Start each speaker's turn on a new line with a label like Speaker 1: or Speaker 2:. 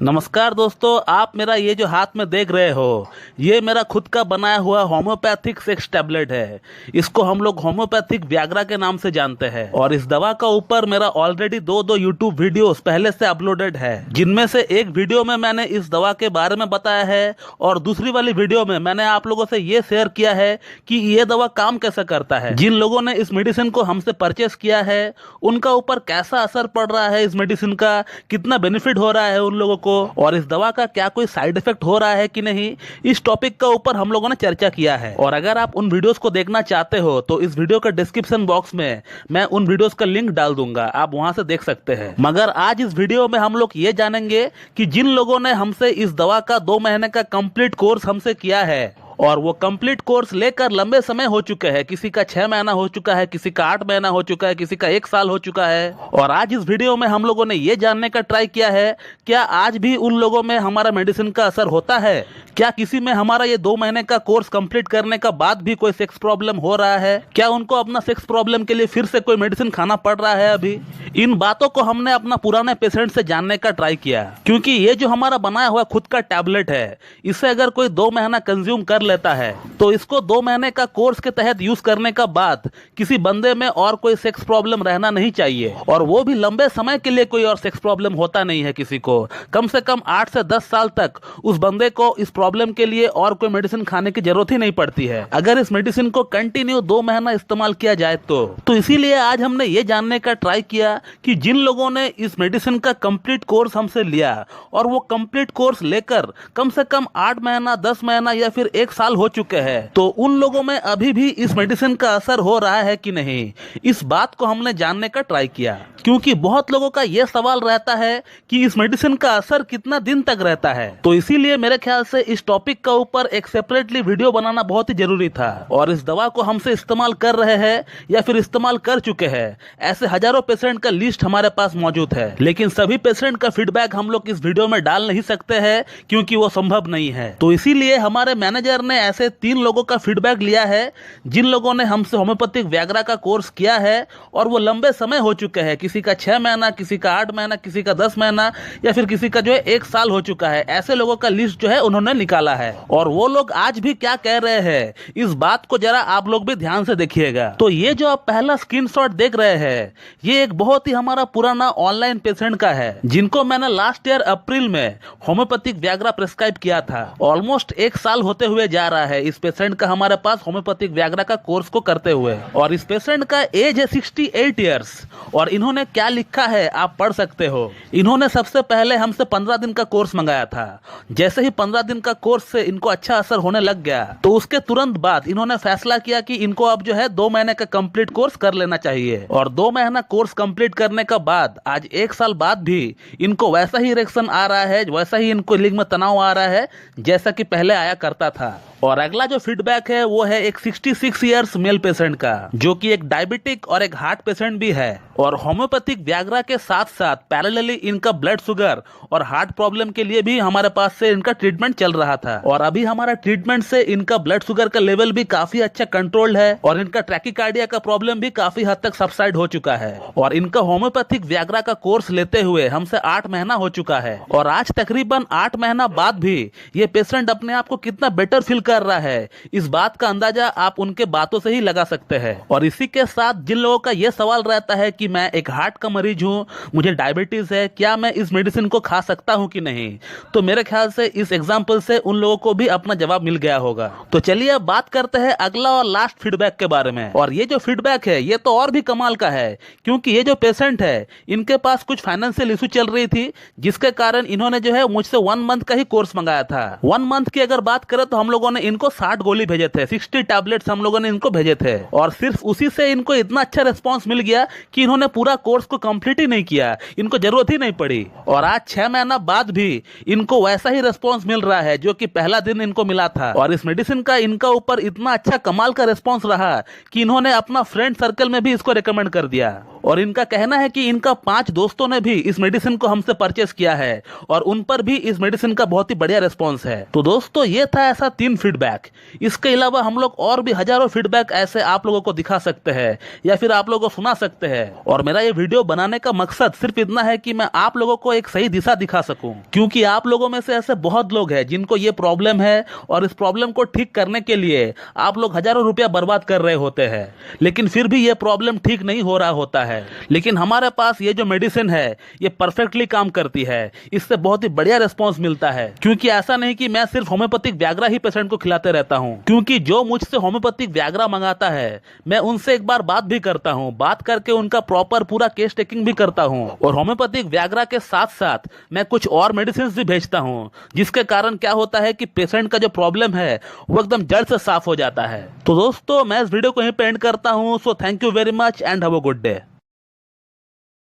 Speaker 1: नमस्कार दोस्तों, आप मेरा ये जो हाथ में देख रहे हो ये मेरा खुद का बनाया हुआ होम्योपैथिक सेक्स टैबलेट है। इसको हम लोग होम्योपैथिक व्याग्रा के नाम से जानते हैं और इस दवा का ऊपर मेरा ऑलरेडी दो यूट्यूब वीडियोस पहले से अपलोडेड है, जिनमें से एक वीडियो में मैंने इस दवा के बारे में बताया है और दूसरी वाली वीडियो में मैंने आप लोगों से ये शेयर किया है कि ये दवा काम कैसे करता है। जिन लोगों ने इस मेडिसिन को हमसे परचेस किया है उनका ऊपर कैसा असर पड़ रहा है, इस मेडिसिन का कितना बेनिफिट हो रहा है उन लोगों को, और इस दवा का क्या कोई साइड इफेक्ट हो रहा है कि नहीं, इस टॉपिक का ऊपर हम लोगों ने चर्चा किया है। और अगर आप उन वीडियोस को देखना चाहते हो तो इस वीडियो का डिस्क्रिप्शन बॉक्स में मैं उन वीडियोस का लिंक डाल दूंगा, आप वहां से देख सकते हैं। मगर आज इस वीडियो में हम लोग ये जानेंगे कि जिन लोगों ने हमसे इस दवा का 2 महीने का कंप्लीट कोर्स हमसे किया है और वो कंप्लीट कोर्स लेकर लंबे समय हो चुके हैं, किसी का 6 महीना हो चुका है, किसी का 8 महीना हो चुका है, किसी का 1 साल हो चुका है। और आज इस वीडियो में हम लोगों ने ये जानने का ट्राई किया है क्या आज भी उन लोगों में हमारा मेडिसिन का असर होता है, क्या किसी में हमारा ये 2 महीने का कोर्स कंप्लीट करने का बाद भी कोई सेक्स प्रॉब्लम हो रहा है, क्या उनको अपना सेक्स प्रॉब्लम के लिए फिर से कोई मेडिसिन खाना पड़ रहा है अभी। इन बातों को हमने अपना पुराने पेशेंट से जानने का ट्राई किया, क्योंकि ये जो हमारा बनाया हुआ खुद का टैबलेट है इसे अगर कोई 2 महीना कंज्यूम कर लेता है तो इसको 2 महीने का कोर्स के तहत यूज करने का बाद किसी बंदे में और कोई सेक्स प्रॉब्लम रहना नहीं चाहिए, और वो भी लंबे समय के लिए कोई और सेक्स प्रॉब्लम होता नहीं है किसी को। कम से कम 8 से 10 साल तक उस बंदे को इस प्रॉब्लम के लिए और कोई मेडिसिन खाने की जरूरत ही नहीं पड़ती है अगर इस मेडिसिन को कंटिन्यू 2 महीना इस्तेमाल किया जाए तो इसीलिए आज हमने ये जानने का ट्राई किया कि जिन लोगों ने इस मेडिसिन का कंप्लीट कोर्स हमसे लिया और वो कंप्लीट कोर्स लेकर कम से कम 8 महीना 10 महीना या फिर 1 साल हो चुके हैं, तो उन लोगों में अभी भी इस मेडिसिन का असर हो रहा है कि नहीं, इस बात को हमने जानने का ट्राई किया। क्योंकि बहुत लोगों का यह सवाल रहता है कि इस मेडिसिन का असर कितना दिन तक रहता है, तो इसीलिए मेरे ख्याल से इस टॉपिक का ऊपर एक सेपरेटली वीडियो बनाना बहुत ही जरूरी था। और इस दवा को हमसे इस्तेमाल कर रहे हैं या फिर इस्तेमाल कर चुके हैं ऐसे हजारों पेशेंट का लिस्ट हमारे पास मौजूद है, लेकिन सभी पेशेंट का फीडबैक हम लोग इस वीडियो में डाल नहीं सकते हैं क्योंकि वो संभव नहीं है। तो इसीलिए हमारे मैनेजर ने ऐसे 3 लोगों का फीडबैक लिया है जिन लोगों ने हमसे होम्योपैथिक व्याग्रा का कोर्स किया है और वो लंबे समय हो चुके हैं, किसी का 6 महीना, किसी का 8 महीना, किसी का 10 महीना या फिर किसी का जो है 1 साल हो चुका है। ऐसे लोगों का लिस्ट जो है उन्होंने निकाला है और वो लोग आज भी क्या कह रहे हैं इस बात को जरा आप लोग भी ध्यान से देखिएगा। तो ये जो आप पहला स्क्रीनशॉट देख रहे हैं ये एक बहुत ही हमारा पुराना ऑनलाइन पेशेंट का है जिनको मैंने लास्ट ईयर अप्रैल में होम्योपैथिक व्याग्रा प्रेस्क्राइब किया था। ऑलमोस्ट 1 साल होते हुए जा रहा है इस पेशेंट का हमारे पास होम्योपैथिक व्याग्रा का कोर्स को करते हुए, और इस पेशेंट का एज है 68 ईयर्स। और इन्होंने क्या लिखा है आप पढ़ सकते हो। इन्होंने सबसे पहले हमसे 15 दिन का कोर्स मंगाया था। जैसे ही 15 दिन का कोर्स से इनको अच्छा असर होने लग गया तो उसके तुरंत बाद इन्होंने फैसला किया कि इनको अब जो है 2 महीने का कंप्लीट कोर्स कर लेना चाहिए। और 2 महीना कोर्स कंप्लीट करने का बाद आज 1 साल बाद भी इनको वैसा ही इरेक्शन आ रहा है, वैसा ही इनको लिंग में तनाव आ रहा है जैसा कि पहले आया करता था। और अगला जो फीडबैक है वो है एक 66 इयर्स मेल पेशेंट का, जो कि एक डायबिटिक और एक हार्ट पेशेंट भी है। और होम्योपैथिक व्याग्रा के साथ साथ पैरेलली इनका ब्लड शुगर और हार्ट प्रॉब्लम के लिए भी हमारे पास से इनका ट्रीटमेंट चल रहा था। और अभी हमारा ट्रीटमेंट से इनका ब्लड शुगर का लेवल भी काफी अच्छा कंट्रोल्ड है और इनका ट्रैकिकार्डिया का प्रॉब्लम भी काफी हद तक सबसाइड हो चुका है। और इनका होम्योपैथिक व्याग्रा का कोर्स लेते हुए हमसे 8 महीना हो चुका है और आज तकरीबन 8 महीना बाद भी ये पेशेंट अपने आप को कितना बेटर फील कर रहा है इस बात का अंदाजा आप उनके बातों से ही लगा सकते हैं। और इसी के साथ जिन लोगों का यह सवाल रहता है कि मैं एक हार्ट का मरीज हूं, मुझे डायबिटीज है, क्या मैं इस मेडिसिन को खा सकता हूं कि नहीं, तो मेरे ख्याल से इस एग्जांपल से उन लोगों को भी अपना जवाब मिल गया होगा। तो चलिए अब बात करते हैं अगला और लास्ट फीडबैक के बारे में। और ये जो फीडबैक है ये तो और भी कमाल का है, क्योंकि ये जो पेशेंट है इनके पास कुछ फाइनेंशियल इशू चल रही थी जिसके कारण इन्होंने जो है मुझसे 1 मंथ का ही कोर्स मंगाया था। 1 मंथ की अगर बात करें तो हम लोगों ने इनको 60 गोली भेजे थे, 60 टैबलेट्स हम लोगों ने इनको भेजे थे। और सिर्फ उसी से इनको इतना अच्छा रिस्पांस मिल गया कि इन्होंने पूरा कोर्स को कंप्लीट ही नहीं किया, इनको जरूरत ही नहीं पड़ी। और आज 6 महीना बाद भी इनको वैसा ही रिस्पांस मिल रहा है जो कि पहला दिन इनको मिला था। और इस मेडिसिन का इनका ऊपर इतना अच्छा कमाल का रिस्पांस रहा कि इन्होंने अपना फ्रेंड सर्कल में भी इसको रिकमेंड कर दिया। और इनका कहना है कि इनका 5 दोस्तों ने भी इस मेडिसिन को हमसे परचेस किया है और उन पर भी इस मेडिसिन का बहुत ही बढ़िया रिस्पांस है। तो दोस्तों ये था ऐसा 3 फीडबैक। इसके अलावा हम लोग और भी हजारों फीडबैक ऐसे आप लोगों को दिखा सकते हैं या फिर आप लोगों को सुना सकते हैं। और मेरा ये वीडियो बनाने का मकसद सिर्फ इतना है कि मैं आप लोगों को एक सही दिशा दिखा सकूं, क्योंकि आप लोगों में से ऐसे बहुत लोग हैं जिनको ये प्रॉब्लम है और इस प्रॉब्लम को ठीक करने के लिए आप लोग हजारों रुपया बर्बाद कर रहे होते हैं, लेकिन फिर भी ये प्रॉब्लम ठीक नहीं हो रहा होता है। लेकिन हमारे पास ये जो मेडिसिन है ये परफेक्टली काम करती है, इससे बहुत ही बढ़िया रिस्पॉन्स मिलता है। क्योंकि ऐसा नहीं कि मैं सिर्फ होम्योपैथिक व्याग्रा ही पेशेंट को खिलाते रहता हूं, क्योंकि जो मुझसे होम्योपैथिक व्याग्रा मंगाता है मैं उनसे एक बार बात भी करता हूं, बात करके उनका प्रॉपर पूरा केस टेकिंग भी करता हूं, और होम्योपैथिक व्याग्रा के साथ साथ मैं कुछ और मेडिसिन भी भेजता हूं, जिसके कारण क्या होता है कि पेशेंट का जो प्रॉब्लम है वो एकदम जड़ से साफ हो जाता है। तो दोस्तों मैं इस वीडियो को यहीं पे एंड करता हूं। So thank you very much and have a good day.